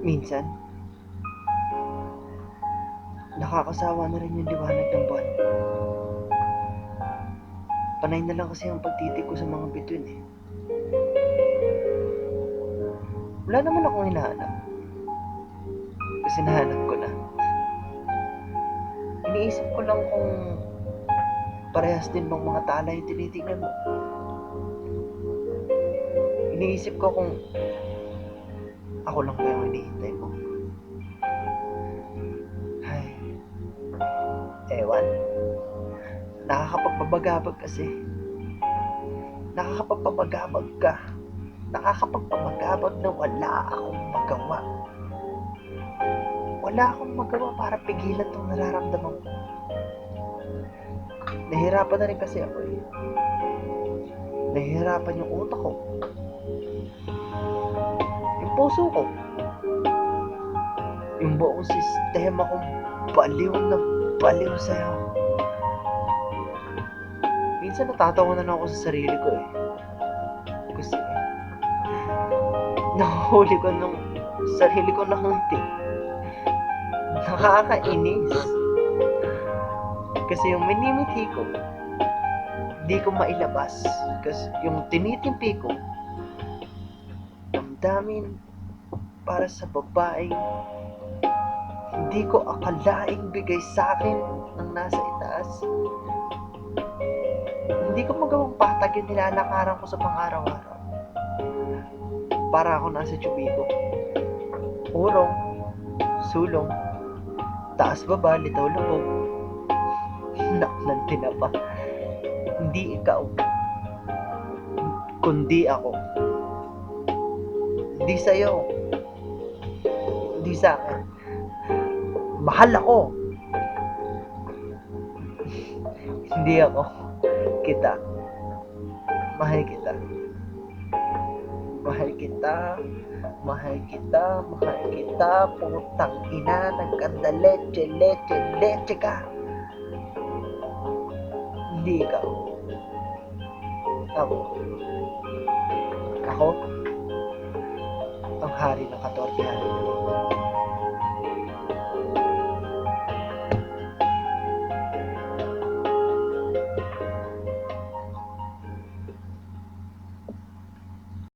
Minsan, nakakasawa na rin yung liwanag ng buwan. Panay na lang kasi ang pagtitig ko sa mga bituin eh. Wala naman akong hinahanap. Kasi nahanap ko na. Iniisip ko lang kung parehas din bang mga tala yung tinitignan mo. Iniisip ko kung ako lang ba yung hinihintay mo. Ay, ewan. Nakakapagpabagabag kasi. Nakakapagpabagabag ka. Nakakapagpabagabag na wala akong magawa. Wala akong magawa para pigilan tong nararamdaman ko. Nahihirapan na rin kasi ako eh. Nahihirapan yung utak ko. Yung puso ko. Yung buong sistema kong baliw na baliw sa'yo. Minsan natatawa na ako sa sarili ko eh. Kasi nahuhuli ko ng sarili ko ng ngiti. Nakakainis. Kasi yung minimiti ko, di ko mailabas. Kasi yung tinitimpi ko, damdamin para sa babaeng hindi ko akalaing bigay sa akin ng nasa itaas. Hindi ko magawang patag yung nilalakaran ko sa pang-araw-araw. Para ako nasa tiyubiko. Urong, sulong, taas-baba, litaw-lubog, naknan tinapa. Hindi ikaw, kundi ako. Hindi sa'yo, hindi sa akin. Mahal ako. Hindi ako. Kita. Mahal kita. Mahal kita. Mahal kita. Mahal kita. Putang ina. Nagkanda leche, leche, leche ka. Hindi ikaw. Ako. Ako ang hari ng katortehan.